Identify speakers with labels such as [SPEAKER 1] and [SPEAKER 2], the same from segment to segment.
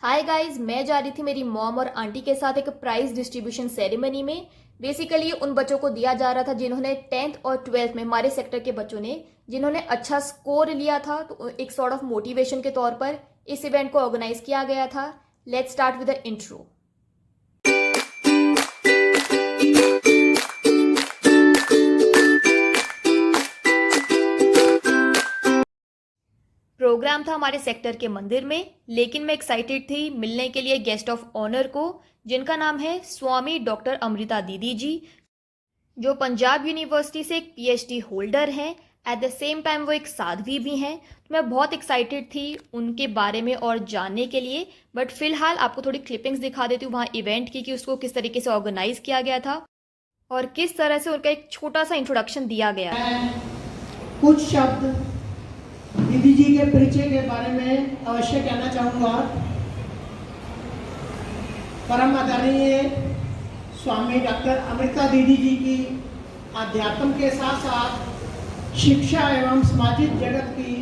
[SPEAKER 1] Hi guys, मैं जा रही थी मेरी मॉम और आंटी के साथ एक प्राइज डिस्ट्रीब्यूशन सेरेमनी में। बेसिकली उन बच्चों को दिया जा रहा था जिन्होंने 10th और 12th में हमारे सेक्टर के बच्चों ने जिन्होंने अच्छा स्कोर लिया था। तो एक सॉर्ट ऑफ मोटिवेशन के तौर पर इस इवेंट को ऑर्गेनाइज किया गया था। Let's start with the intro. Programme था हमारे सेक्टर के मंदिर में, लेकिन मैं एक्साइटेड थी मिलने के लिए गेस्ट ऑफ ऑनर को, जिनका नाम है स्वामी डॉक्टर अमृता दीदी जी, जो पंजाब यूनिवर्सिटी से एक पीएचडी होल्डर हैं। एट द सेम टाइम वो एक साध्वी भी हैं। तो मैं बहुत एक्साइटेड थी उनके बारे में और जानने के लिए। बट फिलहाल आपको थोड़ी क्लिपिंग्स दिखा देती हूँ वहाँ इवेंट की, कि उसको किस तरीके से ऑर्गेनाइज किया गया था और किस तरह से उनका एक छोटा सा इंट्रोडक्शन दिया गया।
[SPEAKER 2] कुछ शब्द दीदी जी के परिचय के बारे में अवश्य कहना चाहूँगा। परम आदरणीय स्वामी डॉक्टर अमृता दीदी जी की अध्यात्म के साथ साथ शिक्षा एवं सामाजिक जगत की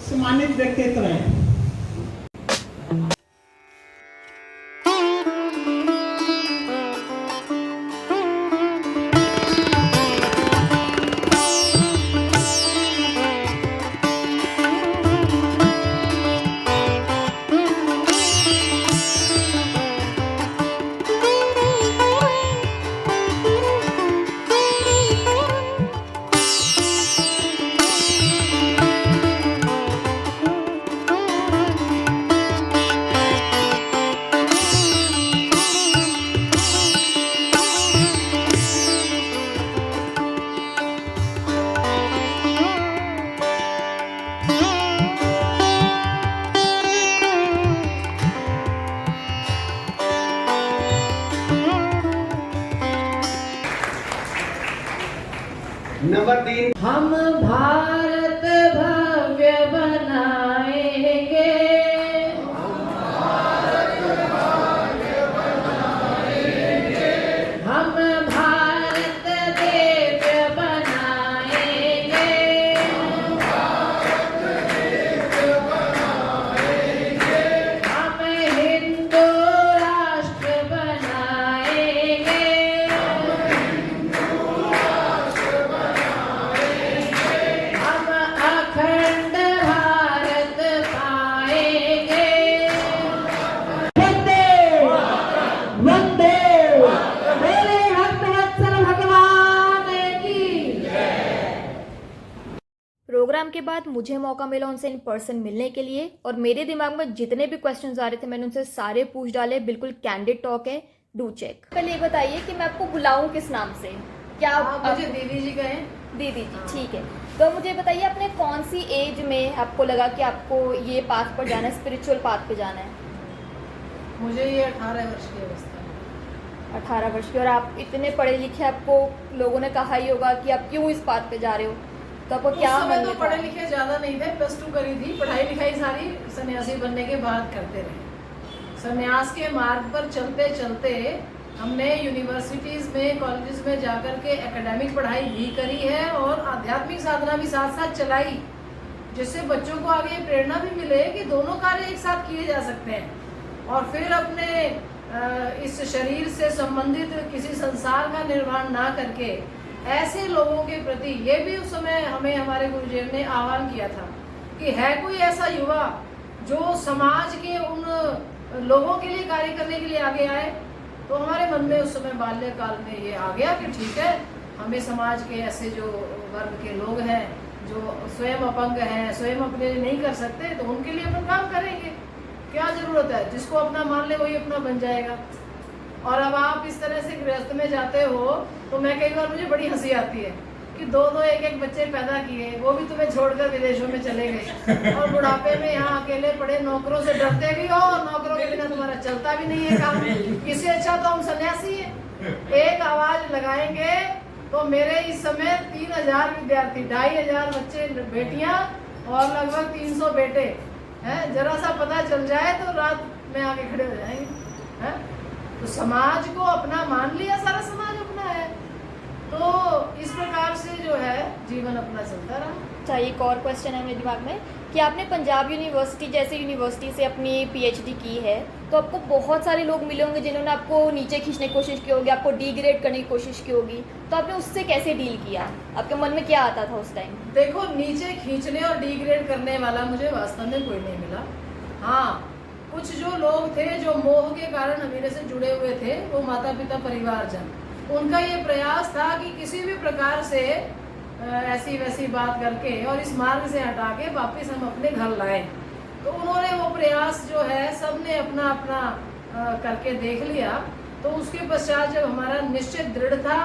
[SPEAKER 2] सम्मानित व्यक्तित्व हैं।
[SPEAKER 3] नंबर 3,
[SPEAKER 2] हम भारत भव्य बनाएंगे। हम भारत दिव्य बनाएंगे। हम हिंदू राष्ट्र बनाएंगे। हम अखंड भारत पाएंगे। वंदे वंदे मेरे भक्तवत्सल भगवान की।
[SPEAKER 1] प्रोग्राम के बाद मुझे मौका मिला उनसे इन पर्सन मिलने के लिए, और मेरे दिमाग में जितने भी क्वेश्चंस आ रहे थे मैंने उनसे सारे पूछ डाले। बिल्कुल कैंडिड टॉक है, डू चेक। पहले ये बताइए कि मैं आपको बुलाऊं किस नाम से? क्या आप
[SPEAKER 2] मुझे दीदी जी कहें।
[SPEAKER 1] दीदी जी, ठीक है। तो मुझे बताइए, आपने कौन सी एज में आपको लगा कि आपको ये पाथ पर जाना है, स्पिरिचुअल पाथ पे जाना है?
[SPEAKER 2] मुझे ये 18 वर्ष की अवस्था है।
[SPEAKER 1] 18 वर्ष की। और आप इतने पढ़े लिखे, आपको लोगों ने कहा ही होगा कि आप क्यों इस पाथ पे जा रहे हो, तो आपको क्या
[SPEAKER 2] उस समय
[SPEAKER 1] मन
[SPEAKER 2] तो
[SPEAKER 1] में
[SPEAKER 2] पढ़े
[SPEAKER 1] था?
[SPEAKER 2] लिखे ज्यादा नहीं थे, +2 करी थी। पढ़ाई लिखाई सारी सन्यासी बनने के बाद करते रहे। सन्यास के मार्ग पर चलते चलते हमने यूनिवर्सिटीज में, कॉलेजेस में जाकर के एकेडमिक पढ़ाई भी करी है और आध्यात्मिक साधना भी साथ साथ चलाई, जिससे बच्चों को आगे प्रेरणा भी मिले कि दोनों कार्य एक साथ किए जा सकते हैं। और फिर अपने इस शरीर से संबंधित किसी संसार का निर्माण ना करके ऐसे लोगों के प्रति, ये भी उस समय हमें हमारे गुरुदेव ने आह्वान किया था कि है कोई ऐसा युवा जो समाज के उन लोगों के लिए कार्य करने के लिए आगे आए। तो हमारे मन में उस समय बाल्यकाल में ये आ गया कि ठीक है, हमें समाज के ऐसे जो वर्ग के लोग हैं जो स्वयं अपंग हैं, स्वयं अपने लिए नहीं कर सकते, तो उनके लिए अपन काम करेंगे। क्या जरूरत है, जिसको अपना मान ले वही अपना बन जाएगा। और अब आप इस तरह से गृहस्थ में जाते हो तो मैं कई बार, मुझे बड़ी हंसी आती है कि 2-2 एक-एक बच्चे पैदा किए, वो भी तुम्हें छोड़कर विदेशों में चले गए, और बुढ़ापे में यहाँ अकेले पड़े, नौकरों से डरते भी हो और नौकरों के बिना तुम्हारा चलता भी नहीं है काम। इससे अच्छा तो हम सन्यासी हैं। एक आवाज लगाएंगे तो मेरे इस समय 3000 विद्यार्थी, 2500 बच्चे बेटियां और लगभग 300 बेटे हैं। जरा सा पता चल जाए तो रात में आके खड़े हो जाएंगे। तो समाज को अपना मान लिया, सारा समाज अपना है। तो इस प्रकार से जो है जीवन अपना चलता रहा।
[SPEAKER 1] अच्छा, एक और क्वेश्चन है मेरे दिमाग में कि आपने पंजाब यूनिवर्सिटी जैसे यूनिवर्सिटी से अपनी पीएचडी की है, तो आपको बहुत सारे लोग मिले होंगे जिन्होंने आपको नीचे खींचने की कोशिश की होगी, आपको डिग्रेड करने की कोशिश की होगी, तो आपने उससे कैसे डील किया? आपके मन में क्या आता था उस टाइम?
[SPEAKER 2] देखो, नीचे खींचने और डिग्रेड करने वाला मुझे वास्तव में कोई नहीं मिला। हाँ, कुछ जो लोग थे जो मोह के कारण मेरे से जुड़े हुए थे, वो माता पिता परिवारजन, उनका ये प्रयास था कि किसी भी प्रकार से ऐसी वैसी बात करके और इस मार्ग से हटा के वापस हम अपने घर लाए। तो उन्होंने वो प्रयास जो है सबने अपना अपना करके देख लिया। तो उसके पश्चात जब हमारा निश्चय दृढ़ था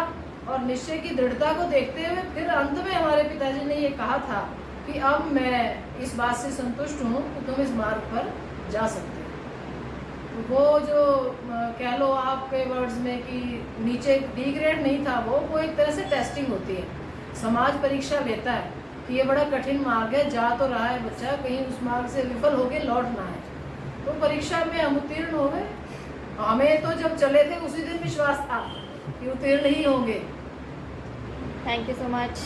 [SPEAKER 2] और निश्चय की दृढ़ता को देखते हुए फिर अंत में हमारे पिताजी ने ये कहा था कि अब मैं इस बात से संतुष्ट हूँ कि तुम इस मार्ग पर जा सकते हो। तो वो जो कह लो आपके वर्ड्स में कि नीचे डिग्रेड नहीं था, वो एक तरह से टेस्टिंग होती है। समाज परीक्षा लेता है कि ये बड़ा कठिन मार्ग है, जा तो रहा है बच्चा, कहीं उस मार्ग से विफल होके लौटना है। तो परीक्षा में हम उत्तीर्ण हो गए। हमें तो जब चले थे उसी दिन विश्वास था कि उत्तीर्ण ही होंगे।
[SPEAKER 1] Thank you so much.